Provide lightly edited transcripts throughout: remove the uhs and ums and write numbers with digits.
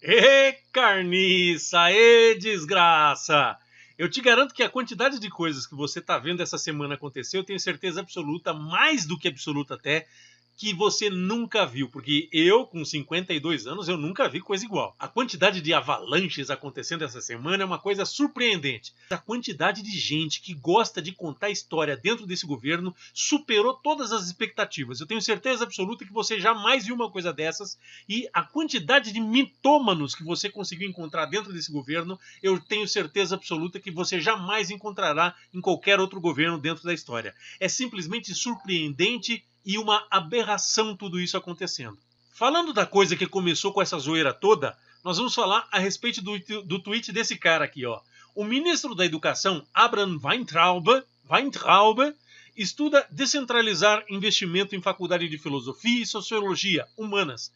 Ê, carniça! Ê, desgraça! Eu te garanto que a quantidade de coisas que você tá vendo essa semana acontecer, eu tenho certeza absoluta, mais do que absoluta até, que você nunca viu, porque eu, com 52 anos, eu nunca vi coisa igual. A quantidade de avalanches acontecendo essa semana é uma coisa surpreendente. A quantidade de gente que gosta de contar história dentro desse governo superou todas as expectativas. Eu tenho certeza absoluta que você jamais viu uma coisa dessas, e a quantidade de mitômanos que você conseguiu encontrar dentro desse governo, eu tenho certeza absoluta que você jamais encontrará em qualquer outro governo dentro da história. É simplesmente surpreendente e uma aberração tudo isso acontecendo. Falando da coisa que começou com essa zoeira toda, nós vamos falar a respeito do tweet desse cara aqui, ó. O ministro da Educação, Abraham Weintraub, estuda descentralizar investimento em faculdade de filosofia e sociologia humanas.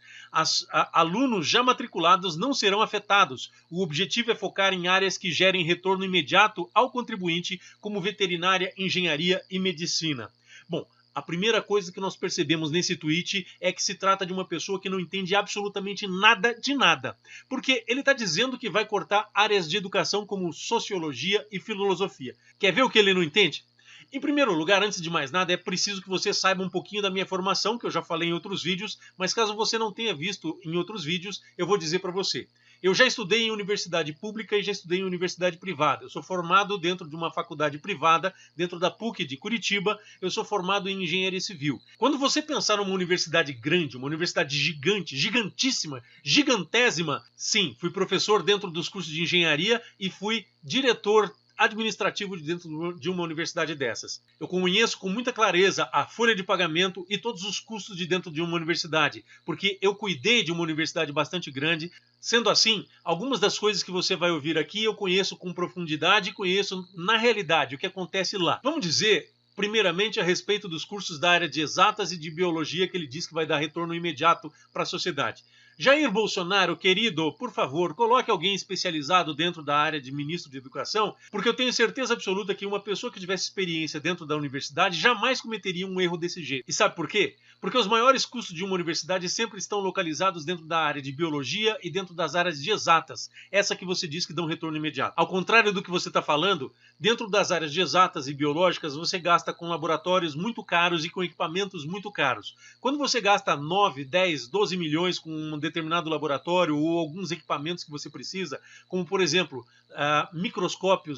Alunos já matriculados não serão afetados. O objetivo é focar em áreas que gerem retorno imediato ao contribuinte, como veterinária, engenharia e medicina. Bom, a primeira coisa que nós percebemos nesse tweet é que se trata de uma pessoa que não entende absolutamente nada de nada. Porque ele está dizendo que vai cortar áreas de educação como sociologia e filosofia. Quer ver o que ele não entende? Em primeiro lugar, antes de mais nada, é preciso que você saiba um pouquinho da minha formação, que eu já falei em outros vídeos, mas caso você não tenha visto em outros vídeos, eu vou dizer para você. Eu já estudei em universidade pública e já estudei em universidade privada. Eu sou formado dentro de uma faculdade privada, dentro da PUC de Curitiba. Eu sou formado em engenharia civil. Quando você pensar numa universidade grande, uma universidade gigante, gigantíssima, gigantésima, sim, fui professor dentro dos cursos de engenharia e fui diretor administrativo dentro de uma universidade dessas. Eu conheço com muita clareza a folha de pagamento e todos os custos de dentro de uma universidade, porque eu cuidei de uma universidade bastante grande. Sendo assim, algumas das coisas que você vai ouvir aqui eu conheço com profundidade e conheço na realidade o que acontece lá. Vamos dizer, primeiramente, a respeito dos cursos da área de exatas e de biologia que ele diz que vai dar retorno imediato para a sociedade. Jair Bolsonaro, querido, por favor, coloque alguém especializado dentro da área de ministro de educação, porque eu tenho certeza absoluta que uma pessoa que tivesse experiência dentro da universidade jamais cometeria um erro desse jeito. E sabe por quê? Porque os maiores custos de uma universidade sempre estão localizados dentro da área de biologia e dentro das áreas de exatas, essa que você diz que dão retorno imediato. Ao contrário do que você está falando, dentro das áreas de exatas e biológicas, você gasta com laboratórios muito caros e com equipamentos muito caros. Quando você gasta 9, 10, 12 milhões com um determinado laboratório ou alguns equipamentos que você precisa, como por exemplo, microscópio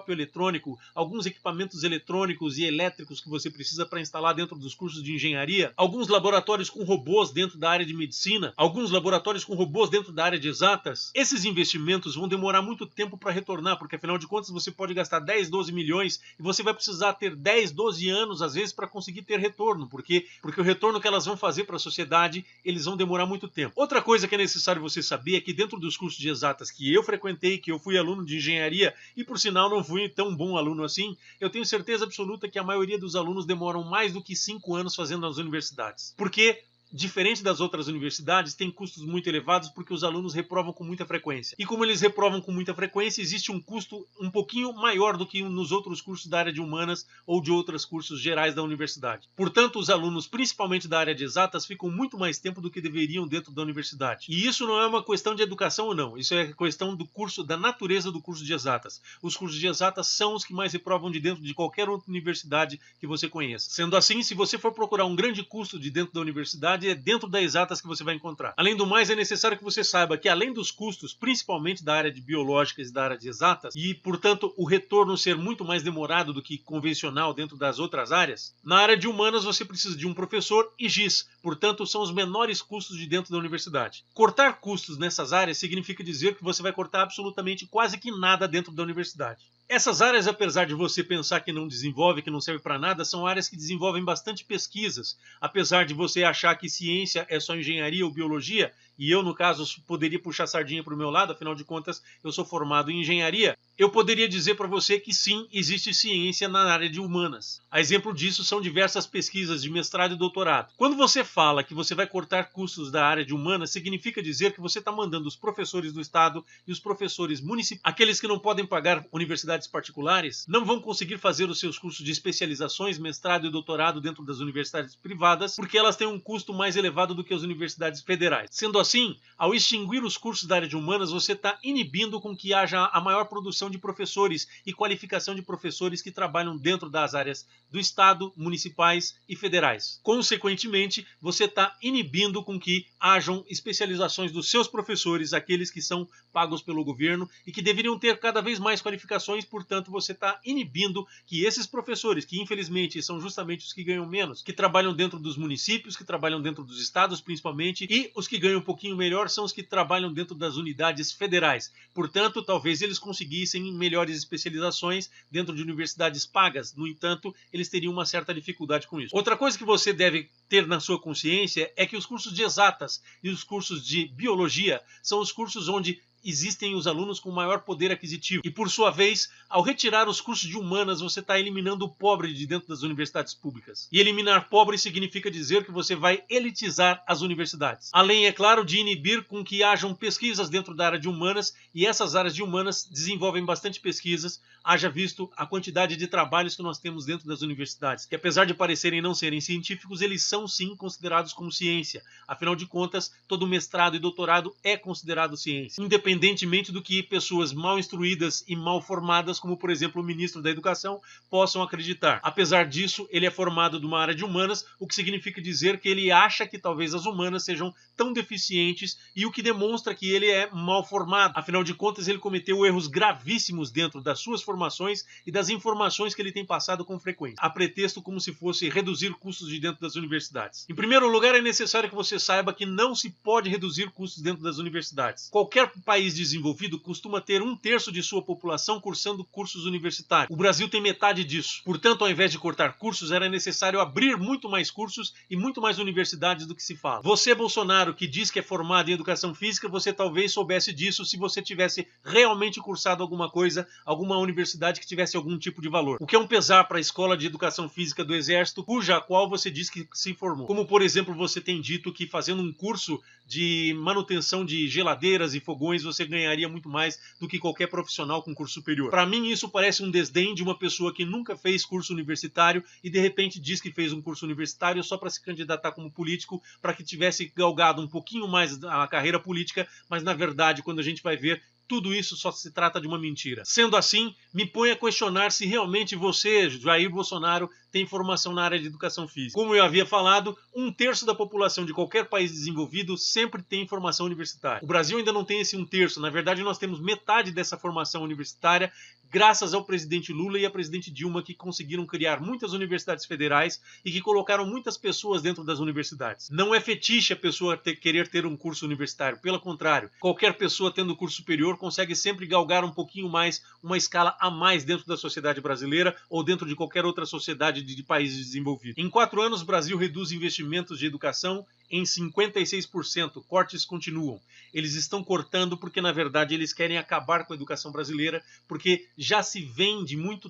eletrônico, alguns equipamentos eletrônicos e elétricos que você precisa para instalar dentro dos cursos de engenharia, alguns laboratórios com robôs dentro da área de medicina, alguns laboratórios com robôs dentro da área de exatas, esses investimentos vão demorar muito tempo para retornar, porque afinal de contas você pode gastar 10, 12 milhões e você vai precisar ter 10, 12 anos às vezes para conseguir ter retorno, porque o retorno que elas vão fazer para a sociedade, eles vão demorar muito tempo. Outra coisa que é necessário você saber é que dentro dos cursos de exatas que eu frequentei, que eu fui aluno de engenharia e por sinal não fui tão bom aluno assim, eu tenho certeza absoluta que a maioria dos alunos demoram mais do que 5 anos fazendo as universidades. Porque diferente das outras universidades, tem custos muito elevados porque os alunos reprovam com muita frequência. E como eles reprovam com muita frequência, existe um custo um pouquinho maior do que nos outros cursos da área de humanas ou de outros cursos gerais da universidade. Portanto, os alunos, principalmente da área de exatas, ficam muito mais tempo do que deveriam dentro da universidade. E isso não é uma questão de educação ou não, isso é questão do curso, da natureza do curso de exatas. Os cursos de exatas são os que mais reprovam de dentro de qualquer outra universidade que você conheça. Sendo assim, se você for procurar um grande custo de dentro da universidade, é dentro das exatas que você vai encontrar. Além do mais, é necessário que você saiba que além dos custos, principalmente da área de biológicas e da área de exatas, e portanto o retorno ser muito mais demorado do que convencional dentro das outras áreas, na área de humanas você precisa de um professor e giz, portanto são os menores custos de dentro da universidade. Cortar custos nessas áreas significa dizer que você vai cortar absolutamente quase que nada dentro da universidade. Essas áreas, apesar de você pensar que não desenvolve, que não serve para nada, são áreas que desenvolvem bastante pesquisas. Apesar de você achar que ciência é só engenharia ou biologia, e eu, no caso, poderia puxar a sardinha para o meu lado, afinal de contas, eu sou formado em engenharia, eu poderia dizer para você que sim, existe ciência na área de humanas. A exemplo disso são diversas pesquisas de mestrado e doutorado. Quando você fala que você vai cortar custos da área de humanas, significa dizer que você está mandando os professores do Estado e os professores municipais, aqueles que não podem pagar universidades particulares, não vão conseguir fazer os seus cursos de especializações, mestrado e doutorado dentro das universidades privadas, porque elas têm um custo mais elevado do que as universidades federais. Sendo assim, ao extinguir os cursos da área de humanas, você está inibindo com que haja a maior produção de professores e qualificação de professores que trabalham dentro das áreas do Estado, municipais e federais. Consequentemente, você está inibindo com que hajam especializações dos seus professores, aqueles que são pagos pelo governo e que deveriam ter cada vez mais qualificações, portanto, você está inibindo que esses professores, que infelizmente são justamente os que ganham menos, que trabalham dentro dos municípios, que trabalham dentro dos estados principalmente, e os que ganham um pouquinho melhor são os que trabalham dentro das unidades federais. Portanto, talvez eles conseguissem melhores especializações dentro de universidades pagas. No entanto, eles teriam uma certa dificuldade com isso. Outra coisa que você deve ter na sua consciência é que os cursos de exatas e os cursos de biologia são os cursos onde existem os alunos com maior poder aquisitivo. E, por sua vez, ao retirar os cursos de humanas, você está eliminando o pobre de dentro das universidades públicas. E eliminar pobre significa dizer que você vai elitizar as universidades. Além, é claro, de inibir com que hajam pesquisas dentro da área de humanas, e essas áreas de humanas desenvolvem bastante pesquisas, haja visto a quantidade de trabalhos que nós temos dentro das universidades, que apesar de parecerem não serem científicos, eles são sim considerados como ciência. Afinal de contas, todo mestrado e doutorado é considerado ciência, independentemente do que pessoas mal instruídas e mal formadas, como por exemplo o ministro da Educação, possam acreditar. Apesar disso, ele é formado de uma área de humanas, o que significa dizer que ele acha que talvez as humanas sejam tão deficientes, e o que demonstra que ele é mal formado. Afinal de contas, ele cometeu erros gravíssimos dentro das suas formações e das informações que ele tem passado com frequência, a pretexto como se fosse reduzir custos de dentro das universidades. Em primeiro lugar, é necessário que você saiba que não se pode reduzir custos dentro das universidades. Qualquer país desenvolvido costuma ter 1/3 de sua população cursando cursos universitários. O Brasil tem metade disso. Portanto, ao invés de cortar cursos, era necessário abrir muito mais cursos e muito mais universidades do que se fala. Você, Bolsonaro, que diz que é formado em educação física, você talvez soubesse disso se você tivesse realmente cursado alguma coisa, alguma universidade que tivesse algum tipo de valor. O que é um pesar para a escola de educação física do Exército, cuja qual você diz que se formou. Como, por exemplo, você tem dito que fazendo um curso de manutenção de geladeiras e fogões, você ganharia muito mais do que qualquer profissional com curso superior. Para mim, isso parece um desdém de uma pessoa que nunca fez curso universitário e de repente diz que fez um curso universitário só para se candidatar como político, para que tivesse galgado um pouquinho mais a carreira política, mas na verdade, quando a gente vai ver, tudo isso só se trata de uma mentira. Sendo assim, me põe a questionar se realmente você, Jair Bolsonaro, tem formação na área de educação física. Como eu havia falado, 1/3 da população de qualquer país desenvolvido sempre tem formação universitária. O Brasil ainda não tem esse 1/3. Na verdade, nós temos metade dessa formação universitária, graças ao presidente Lula e à presidente Dilma, que conseguiram criar muitas universidades federais e que colocaram muitas pessoas dentro das universidades. Não é fetiche a pessoa querer ter um curso universitário, pelo contrário, qualquer pessoa tendo curso superior consegue sempre galgar um pouquinho mais, uma escala a mais dentro da sociedade brasileira ou dentro de qualquer outra sociedade de países desenvolvidos. Em 4 anos, o Brasil reduz investimentos de educação em 56%. Cortes continuam. Eles estão cortando porque, na verdade, eles querem acabar com a educação brasileira, porque já se vem de muita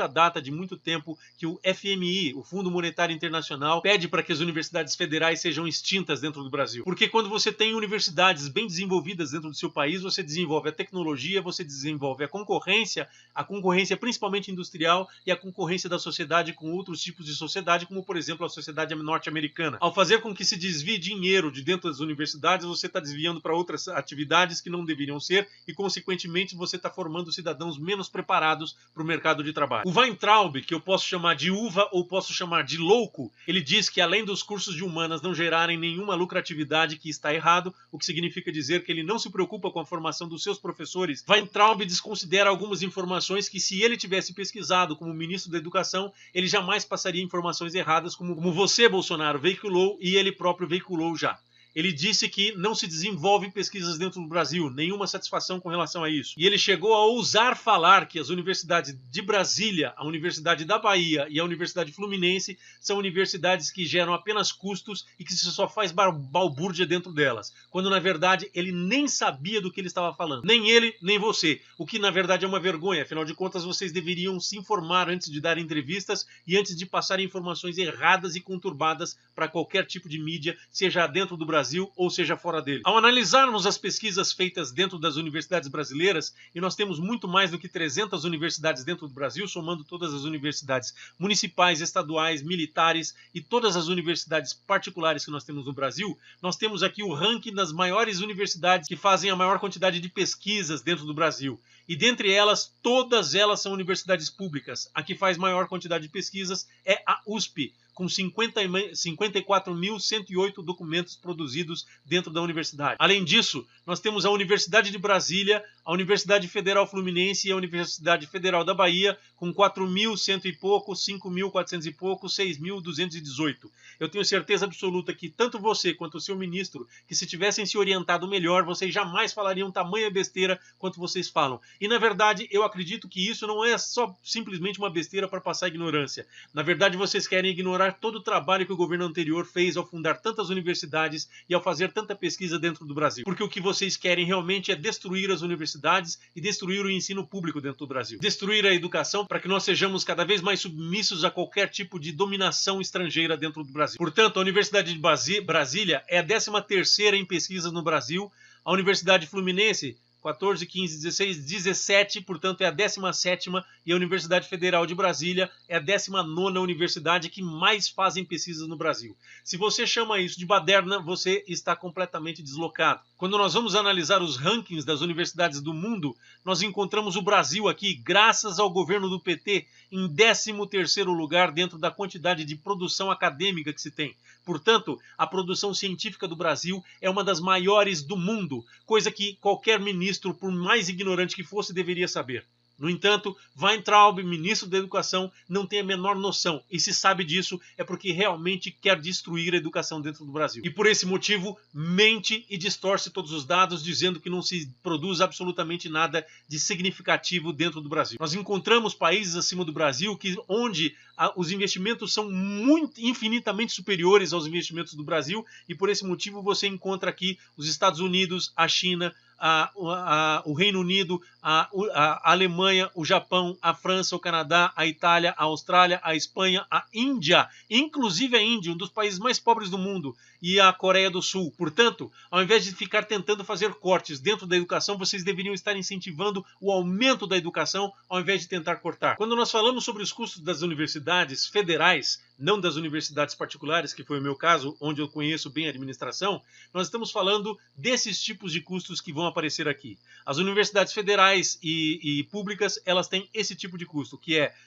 data, de muito tempo, que o FMI, o Fundo Monetário Internacional, pede para que as universidades federais sejam extintas dentro do Brasil. Porque quando você tem universidades bem desenvolvidas dentro do seu país, você desenvolve a tecnologia, você desenvolve a concorrência principalmente industrial, e a concorrência da sociedade com outros tipos de sociedade, como, por exemplo, a sociedade norte-americana. Ao fazer com que se desvie dinheiro de dentro das universidades, você está desviando para outras atividades que não deveriam ser e, consequentemente, você está formando cidadãos menos preparados para o mercado de trabalho. O Weintraub, que eu posso chamar de uva ou posso chamar de louco, ele diz que além dos cursos de humanas não gerarem nenhuma lucratividade, que está errado, o que significa dizer que ele não se preocupa com a formação dos seus professores. Weintraub desconsidera algumas informações que, se ele tivesse pesquisado como ministro da Educação, ele jamais passaria informações erradas como você, Bolsonaro, veiculou e ele próprio veiculou já. Ele disse que não se desenvolvem pesquisas dentro do Brasil, nenhuma satisfação com relação a isso. E ele chegou a ousar falar que as universidades de Brasília, a Universidade da Bahia e a Universidade Fluminense são universidades que geram apenas custos e que se só faz balbúrdia dentro delas, quando na verdade ele nem sabia do que ele estava falando. Nem ele, nem você. O que na verdade é uma vergonha, afinal de contas vocês deveriam se informar antes de dar entrevistas e antes de passar informações erradas e conturbadas para qualquer tipo de mídia, seja dentro do Brasil Brasil ou seja fora dele. Ao analisarmos as pesquisas feitas dentro das universidades brasileiras, e nós temos muito mais do que 300 universidades dentro do Brasil, somando todas as universidades municipais, estaduais, militares e todas as universidades particulares que nós temos no Brasil, nós temos aqui o ranking das maiores universidades que fazem a maior quantidade de pesquisas dentro do Brasil. E dentre elas, todas elas são universidades públicas. A que faz maior quantidade de pesquisas é a USP, com 54.108 documentos produzidos dentro da universidade. Além disso, nós temos a Universidade de Brasília, a Universidade Federal Fluminense e a Universidade Federal da Bahia, com 4.100 e pouco, 5.400 e pouco, 6.218. Eu tenho certeza absoluta que tanto você quanto o seu ministro, que se tivessem se orientado melhor, vocês jamais falariam tamanha besteira quanto vocês falam. E na verdade, eu acredito que isso não é só simplesmente uma besteira para passar ignorância. Na verdade, vocês querem ignorar todo o trabalho que o governo anterior fez ao fundar tantas universidades e ao fazer tanta pesquisa dentro do Brasil. Porque o que vocês querem realmente é destruir as universidades e destruir o ensino público dentro do Brasil. Destruir a educação para que nós sejamos cada vez mais submissos a qualquer tipo de dominação estrangeira dentro do Brasil. Portanto, a Universidade de Brasília é a 13ª em pesquisas no Brasil. A Universidade Fluminense 14, 15, 16, 17, portanto é a 17ª, e a Universidade Federal de Brasília é a 19ª universidade que mais fazem pesquisas no Brasil. Se você chama isso de baderna, você está completamente deslocado. Quando nós vamos analisar os rankings das universidades do mundo, nós encontramos o Brasil aqui, graças ao governo do PT, em 13º lugar dentro da quantidade de produção acadêmica que se tem. Portanto, a produção científica do Brasil é uma das maiores do mundo, coisa que qualquer ministro, por mais ignorante que fosse, deveria saber. No entanto, Weintraub, ministro da Educação, não tem a menor noção. E se sabe disso é porque realmente quer destruir a educação dentro do Brasil. E por esse motivo, mente e distorce todos os dados, dizendo que não se produz absolutamente nada de significativo dentro do Brasil. Nós encontramos países acima do Brasil onde os investimentos são infinitamente superiores aos investimentos do Brasil, e por esse motivo você encontra aqui os Estados Unidos, a China, o Reino Unido, a Alemanha, o Japão, a França, o Canadá, a Itália, a Austrália, a Espanha, a Índia, inclusive a Índia, um dos países mais pobres do mundo, e a Coreia do Sul. Portanto, ao invés de ficar tentando fazer cortes dentro da educação, vocês deveriam estar incentivando o aumento da educação ao invés de tentar cortar. Quando nós falamos sobre os custos das universidades federais, não das universidades particulares, que foi o meu caso, onde eu conheço bem a administração, nós estamos falando desses tipos de custos que vão aparecer aqui. As universidades federais e públicas, elas têm esse tipo de custo,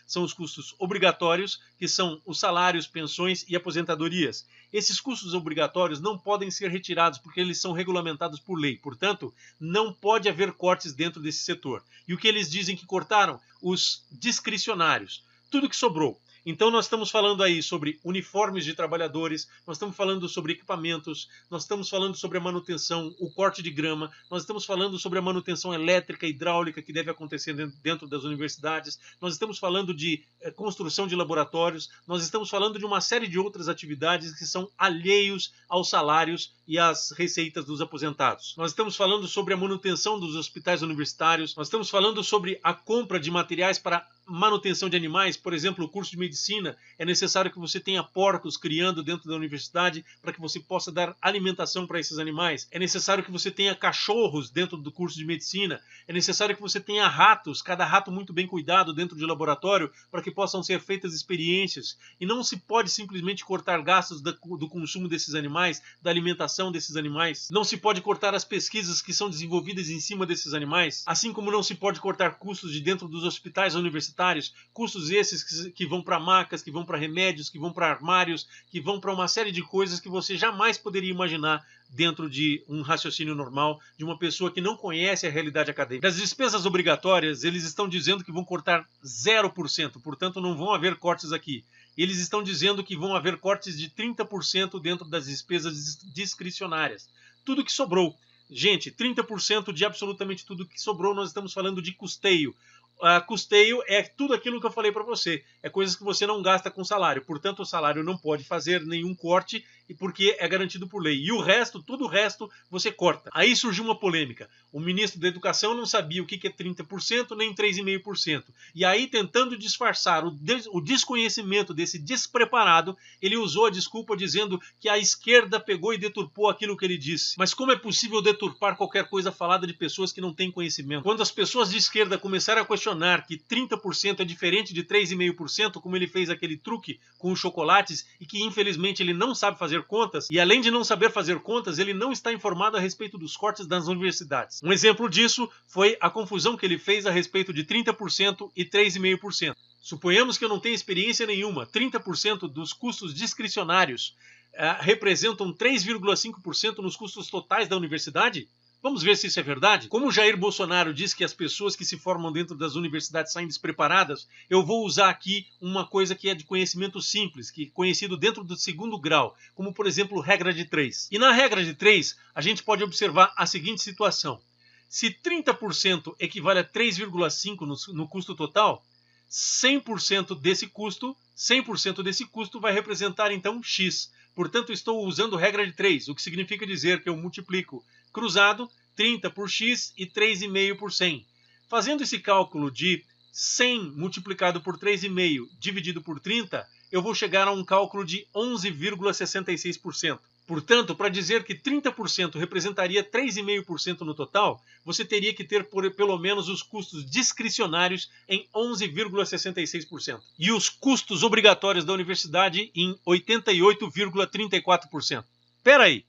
são os custos obrigatórios, que são os salários, pensões e aposentadorias. Esses custos obrigatórios não podem ser retirados porque eles são regulamentados por lei. Portanto, não pode haver cortes dentro desse setor. E o que eles dizem que cortaram? Os discricionários. Tudo que sobrou. Então nós estamos falando aí sobre uniformes de trabalhadores, nós estamos falando sobre equipamentos, nós estamos falando sobre a manutenção, o corte de grama, nós estamos falando sobre a manutenção elétrica e hidráulica que deve acontecer dentro das universidades, nós estamos falando de construção de laboratórios, nós estamos falando de uma série de outras atividades que são alheios aos salários e às receitas dos aposentados. Nós estamos falando sobre a manutenção dos hospitais universitários, nós estamos falando sobre a compra de materiais para manutenção de animais. Por exemplo, o curso de medicina, é necessário que você tenha porcos criando dentro da universidade para que você possa dar alimentação para esses animais. É necessário que você tenha cachorros dentro do curso de medicina. É necessário que você tenha ratos, cada rato muito bem cuidado dentro de laboratório para que possam ser feitas experiências. E não se pode simplesmente cortar gastos do consumo desses animais, da alimentação desses animais. Não se pode cortar as pesquisas que são desenvolvidas em cima desses animais, assim como não se pode cortar custos de dentro dos hospitais universitários, custos esses que vão para macas, que vão para remédios, que vão para armários, que vão para uma série de coisas que você jamais poderia imaginar dentro de um raciocínio normal de uma pessoa que não conhece a realidade acadêmica. Das despesas obrigatórias, eles estão dizendo que vão cortar 0%, portanto não vão haver cortes aqui. Eles estão dizendo que vão haver cortes de 30% dentro das despesas discricionárias. Tudo que sobrou. Gente, 30% de absolutamente tudo que sobrou, nós estamos falando de custeio. Custeio é tudo aquilo que eu falei para você, é coisas que você não gasta com salário, portanto o salário não pode fazer nenhum corte e porque é garantido por lei. E o resto, todo o resto, você corta. Aí surgiu uma polêmica. O ministro da Educação não sabia o que é 30% nem 3,5%. E aí, tentando disfarçar o desconhecimento desse despreparado, ele usou a desculpa dizendo que a esquerda pegou e deturpou aquilo que ele disse. Mas como é possível deturpar qualquer coisa falada de pessoas que não têm conhecimento? Quando as pessoas de esquerda começaram a questionar que 30% é diferente de 3,5%, como ele fez aquele truque com os chocolates e que infelizmente ele não sabe fazer contas, e além de não saber fazer contas, ele não está informado a respeito dos cortes das universidades. Um exemplo disso foi a confusão que ele fez a respeito de 30% e 3,5%. Suponhamos que eu não tenha experiência nenhuma. 30% dos custos discricionários representam 3,5% nos custos totais da universidade? Vamos ver se isso é verdade? Como Jair Bolsonaro diz que as pessoas que se formam dentro das universidades saem despreparadas, eu vou usar aqui uma coisa que é de conhecimento simples, que é conhecido dentro do segundo grau, como por exemplo regra de 3. E na regra de 3, a gente pode observar a seguinte situação. Se 30% equivale a 3,5% no custo total, 100% desse custo vai representar então X. Portanto, estou usando regra de 3, o que significa dizer que eu multiplico cruzado 30 por X e 3,5 por 100. Fazendo esse cálculo de 100 multiplicado por 3,5 dividido por 30, eu vou chegar a um cálculo de 11,66%. Portanto, para dizer que 30% representaria 3,5% no total, você teria que ter pelo menos os custos discricionários em 11,66%. E os custos obrigatórios da universidade em 88,34%. Espera aí.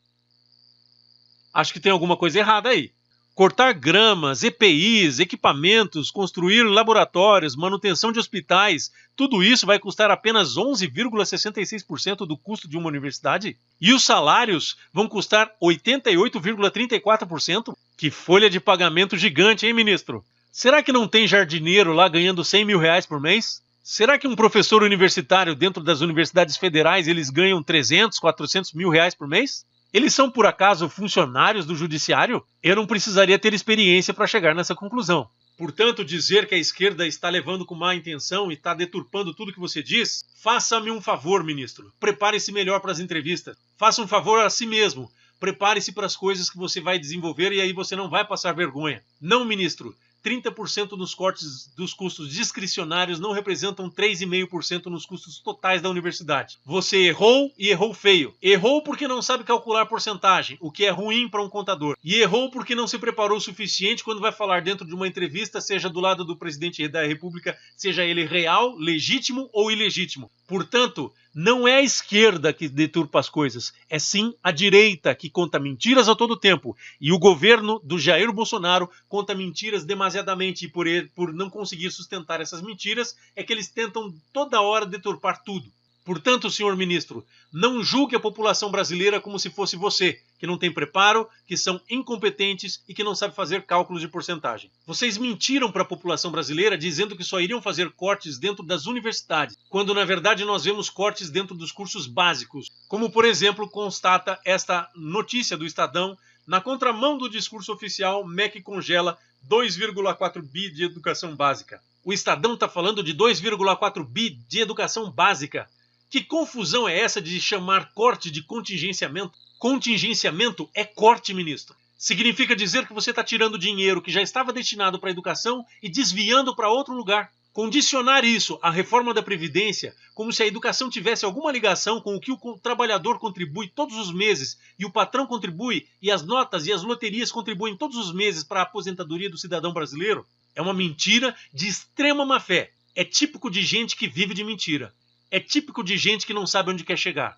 Acho que tem alguma coisa errada aí. Cortar gramas, EPIs, equipamentos, construir laboratórios, manutenção de hospitais, tudo isso vai custar apenas 11,66% do custo de uma universidade? E os salários vão custar 88,34%? Que folha de pagamento gigante, hein, ministro? Será que não tem jardineiro lá ganhando 100 mil reais por mês? Será que um professor universitário dentro das universidades federais eles ganham 300, 400 mil reais por mês? Eles são, por acaso, funcionários do judiciário? Eu não precisaria ter experiência para chegar nessa conclusão. Portanto, dizer que a esquerda está levando com má intenção e está deturpando tudo que você diz, faça-me um favor, ministro. Prepare-se melhor para as entrevistas. Faça um favor a si mesmo. Prepare-se para as coisas que você vai desenvolver e aí você não vai passar vergonha. Não, ministro. 30% nos cortes dos custos discricionários não representam 3,5% nos custos totais da universidade. Você errou e errou feio. Errou porque não sabe calcular porcentagem, o que é ruim para um contador. E errou porque não se preparou o suficiente quando vai falar dentro de uma entrevista, seja do lado do presidente da República, seja ele real, legítimo ou ilegítimo. Portanto, não é a esquerda que deturpa as coisas, é sim a direita que conta mentiras a todo tempo. E o governo do Jair Bolsonaro conta mentiras demasiadamente e por não conseguir sustentar essas mentiras é que eles tentam toda hora deturpar tudo. Portanto, senhor ministro, não julgue a população brasileira como se fosse você, que não tem preparo, que são incompetentes e que não sabe fazer cálculos de porcentagem. Vocês mentiram para a população brasileira dizendo que só iriam fazer cortes dentro das universidades, quando na verdade nós vemos cortes dentro dos cursos básicos, como por exemplo constata esta notícia do Estadão, na contramão do discurso oficial, MEC congela 2,4 bi de educação básica. O Estadão está falando de 2,4 bi de educação básica. Que confusão é essa de chamar corte de contingenciamento? Contingenciamento é corte, ministro. Significa dizer que você está tirando dinheiro que já estava destinado para a educação e desviando para outro lugar. Condicionar isso à reforma da Previdência, como se a educação tivesse alguma ligação com o que o trabalhador contribui todos os meses e o patrão contribui e as notas e as loterias contribuem todos os meses para a aposentadoria do cidadão brasileiro, é uma mentira de extrema má-fé. É típico de gente que vive de mentira. É típico de gente que não sabe onde quer chegar.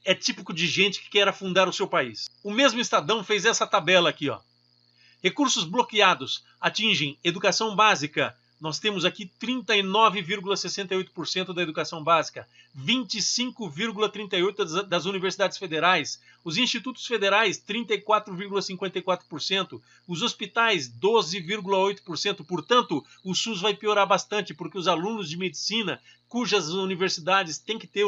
É típico de gente que quer afundar o seu país. O mesmo Estadão fez essa tabela aqui, ó. Recursos bloqueados atingem educação básica. Nós temos aqui 39,68% da educação básica, 25,38% das universidades federais, os institutos federais 34,54%, os hospitais 12,8%. Portanto, o SUS vai piorar bastante, porque os alunos de medicina, cujas universidades têm que ter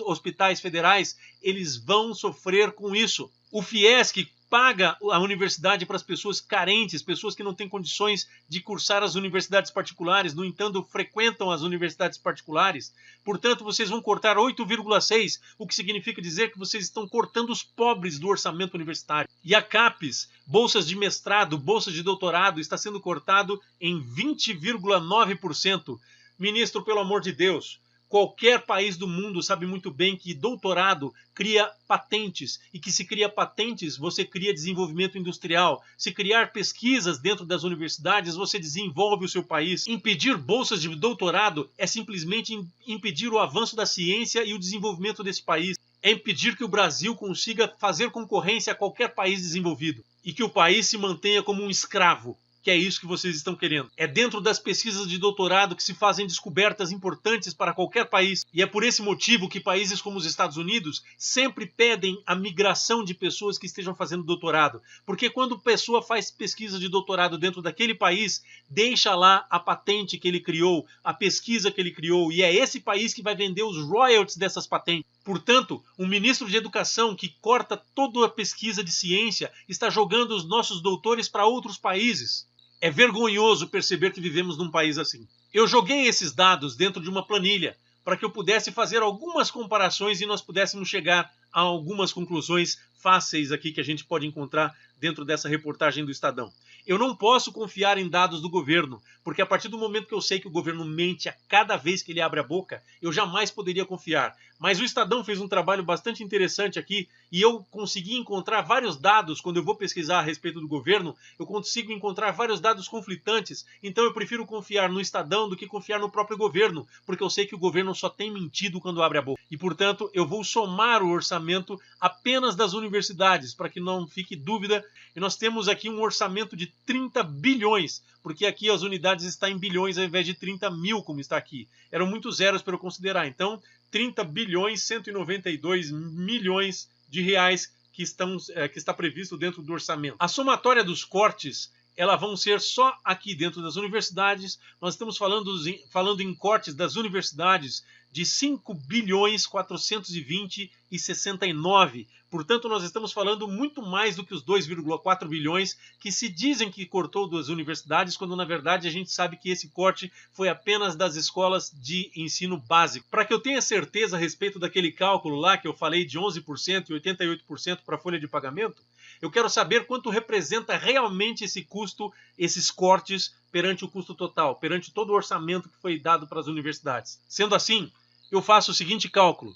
hospitais federais, eles vão sofrer com isso. O FIES, que paga a universidade para as pessoas carentes, pessoas que não têm condições de cursar as universidades particulares, no entanto, frequentam as universidades particulares. Portanto, vocês vão cortar 8,6, o que significa dizer que vocês estão cortando os pobres do orçamento universitário. E a CAPES, bolsas de mestrado, bolsas de doutorado, está sendo cortado em 20,9%. Ministro, pelo amor de Deus, qualquer país do mundo sabe muito bem que doutorado cria patentes, e que se cria patentes, você cria desenvolvimento industrial. Se criar pesquisas dentro das universidades, você desenvolve o seu país. Impedir bolsas de doutorado é simplesmente impedir o avanço da ciência e o desenvolvimento desse país. É impedir que o Brasil consiga fazer concorrência a qualquer país desenvolvido e que o país se mantenha como um escravo. Que é isso que vocês estão querendo. É dentro das pesquisas de doutorado que se fazem descobertas importantes para qualquer país. E é por esse motivo que países como os Estados Unidos sempre pedem a migração de pessoas que estejam fazendo doutorado. Porque quando a pessoa faz pesquisa de doutorado dentro daquele país, deixa lá a patente que ele criou, a pesquisa que ele criou, e é esse país que vai vender os royalties dessas patentes. Portanto, um ministro de educação que corta toda a pesquisa de ciência está jogando os nossos doutores para outros países. É vergonhoso perceber que vivemos num país assim. Eu joguei esses dados dentro de uma planilha para que eu pudesse fazer algumas comparações e nós pudéssemos chegar a algumas conclusões fáceis aqui que a gente pode encontrar dentro dessa reportagem do Estadão. Eu não posso confiar em dados do governo, porque a partir do momento que eu sei que o governo mente a cada vez que ele abre a boca, eu jamais poderia confiar. Mas o Estadão fez um trabalho bastante interessante aqui e eu consegui encontrar vários dados. Quando eu vou pesquisar a respeito do governo, eu consigo encontrar vários dados conflitantes. Então eu prefiro confiar no Estadão do que confiar no próprio governo, porque eu sei que o governo só tem mentido quando abre a boca. E, portanto, eu vou somar o orçamento apenas das universidades, para que não fique dúvida. E nós temos aqui um orçamento de 30 bilhões, porque aqui as unidades estão em bilhões ao invés de 30 mil, como está aqui. Eram muitos zeros para eu considerar. Então, 30 bilhões 192 milhões de reais que está previsto dentro do orçamento. A somatória dos cortes, elas vão ser só aqui dentro das universidades. Nós estamos falando em cortes das universidades de 5 bilhões 420 e 69. Portanto, nós estamos falando muito mais do que os 2,4 bilhões que se dizem que cortou das universidades, quando na verdade a gente sabe que esse corte foi apenas das escolas de ensino básico. Para que eu tenha certeza a respeito daquele cálculo lá que eu falei de 11% e 88% para a folha de pagamento, eu quero saber quanto representa realmente esse custo, esses cortes, perante o custo total, perante todo o orçamento que foi dado para as universidades. Sendo assim, eu faço o seguinte cálculo: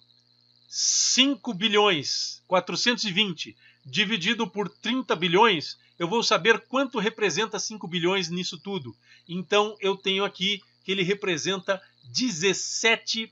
5 bilhões 420 dividido por 30 bilhões, eu vou saber quanto representa 5 bilhões nisso tudo. Então eu tenho aqui que ele representa 17%,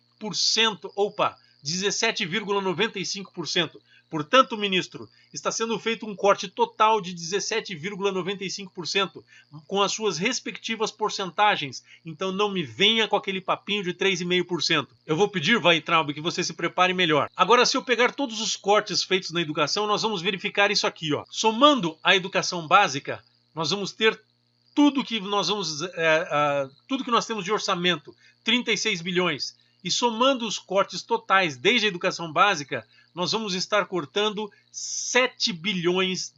17,95%. Portanto, ministro, está sendo feito um corte total de 17,95%, com as suas respectivas porcentagens. Então não me venha com aquele papinho de 3,5%. Eu vou pedir, Weintraub, que você se prepare melhor. Agora, se eu pegar todos os cortes feitos na educação, nós vamos verificar isso aqui, ó. Somando a educação básica, nós vamos ter tudo que nós temos de orçamento, 36 bilhões. E somando os cortes totais desde a educação básica, nós vamos estar cortando 7 bilhões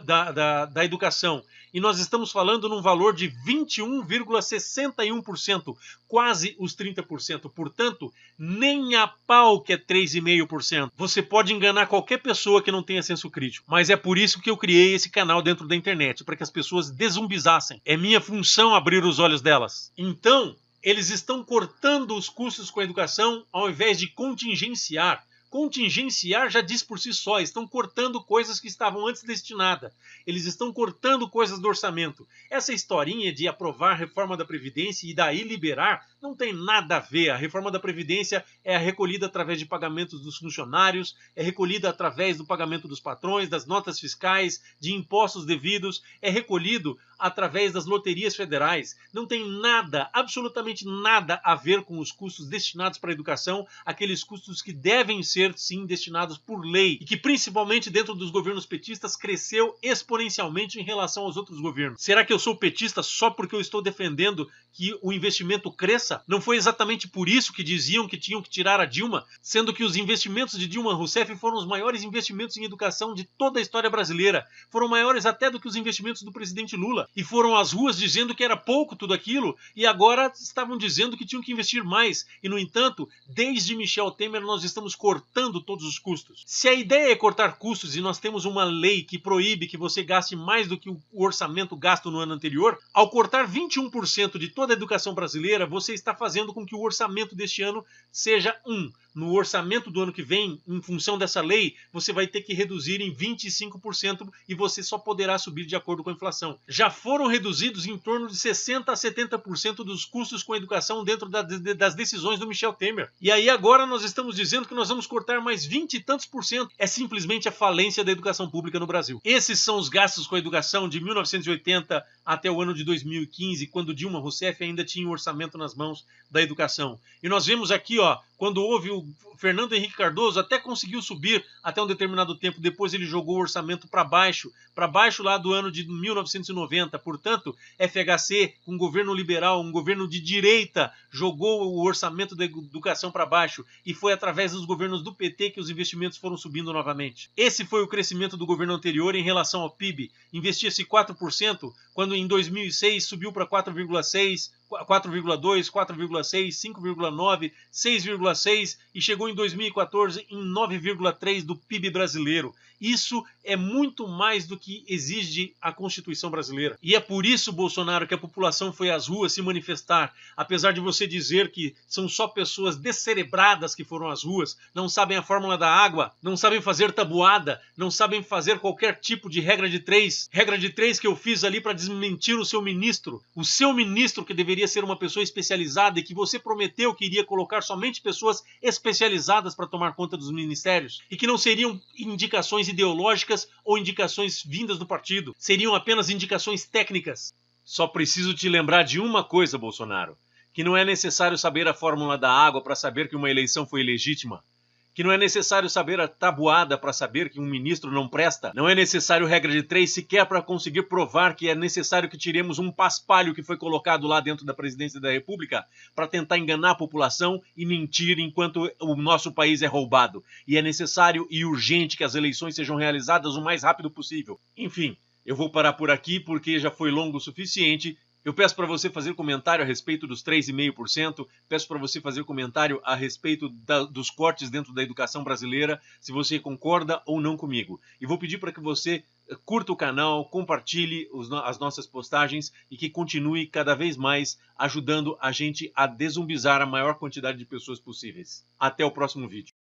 da educação. E nós estamos falando num valor de 21,61%, quase os 30%. Portanto, nem a pau que é 3,5%. Você pode enganar qualquer pessoa que não tenha senso crítico. Mas é por isso que eu criei esse canal dentro da internet, para que as pessoas deszumbizassem. É minha função abrir os olhos delas. Então, eles estão cortando os custos com a educação ao invés de contingenciar. Contingenciar já diz por si só, estão cortando coisas que estavam antes destinadas. Eles estão cortando coisas do orçamento. Essa historinha de aprovar a reforma da Previdência e daí liberar não tem nada a ver. A reforma da Previdência é recolhida através de pagamentos dos funcionários, é recolhida através do pagamento dos patrões, das notas fiscais, de impostos devidos, é recolhido através das loterias federais. Não tem nada, absolutamente nada a ver com os custos destinados para a educação, aqueles custos que devem ser, sim, destinados por lei e que, principalmente dentro dos governos petistas, cresceu exponencialmente em relação aos outros governos. Será que eu sou petista só porque eu estou defendendo que o investimento cresça? Não foi exatamente por isso que diziam que tinham que tirar a Dilma, sendo que os investimentos de Dilma Rousseff foram os maiores investimentos em educação de toda a história brasileira. Foram maiores até do que os investimentos do presidente Lula. E foram às ruas dizendo que era pouco tudo aquilo e agora estavam dizendo que tinham que investir mais. E, no entanto, desde Michel Temer nós estamos cortando todos os custos. Se a ideia é cortar custos e nós temos uma lei que proíbe que você gaste mais do que o orçamento gasto no ano anterior, ao cortar 21% de toda a educação brasileira, você está fazendo com que o orçamento deste ano seja 1. No orçamento do ano que vem, em função dessa lei, você vai ter que reduzir em 25% e você só poderá subir de acordo com a inflação. Já foram reduzidos em torno de 60% a 70% dos custos com a educação dentro das decisões do Michel Temer. E aí agora nós estamos dizendo que nós vamos cortar mais 20 e tantos por cento. É simplesmente a falência da educação pública no Brasil. Esses são os gastos com a educação de 1980 até o ano de 2015, quando Dilma Rousseff ainda tinha o orçamento nas mãos da educação. E nós vemos aqui, ó, quando houve o Fernando Henrique Cardoso, até conseguiu subir até um determinado tempo, depois ele jogou o orçamento para baixo lá do ano de 1990. Portanto, FHC, um governo liberal, um governo de direita, jogou o orçamento da educação para baixo e foi através dos governos do PT que os investimentos foram subindo novamente. Esse foi o crescimento do governo anterior em relação ao PIB. Investia-se 4%, quando em 2006 subiu para 4,6%, 4,2, 4,6, 5,9, 6,6 e chegou em 2014 em 9,3 do PIB brasileiro. Isso é muito mais do que exige a Constituição brasileira. E é por isso, Bolsonaro, que a população foi às ruas se manifestar. Apesar de você dizer que são só pessoas descerebradas que foram às ruas, não sabem a fórmula da água, não sabem fazer tabuada, não sabem fazer qualquer tipo de regra de três. Regra de três que eu fiz ali para desmentir o seu ministro que deveria ser uma pessoa especializada e que você prometeu que iria colocar somente pessoas especializadas para tomar conta dos ministérios e que não seriam indicações ideológicas ou indicações vindas do partido, seriam apenas indicações técnicas. Só preciso te lembrar de uma coisa, Bolsonaro, que não é necessário saber a fórmula da água para saber que uma eleição foi legítima, que não é necessário saber a tabuada para saber que um ministro não presta, não é necessário regra de três sequer para conseguir provar que é necessário que tiremos um paspalho que foi colocado lá dentro da presidência da República para tentar enganar a população e mentir enquanto o nosso país é roubado. E é necessário e urgente que as eleições sejam realizadas o mais rápido possível. Enfim, eu vou parar por aqui porque já foi longo o suficiente. Eu peço para você fazer comentário a respeito dos 3,5%, peço para você fazer comentário a respeito dos cortes dentro da educação brasileira, se você concorda ou não comigo. E vou pedir para que você curta o canal, compartilhe as nossas postagens e que continue cada vez mais ajudando a gente a dezumbizar a maior quantidade de pessoas possíveis. Até o próximo vídeo.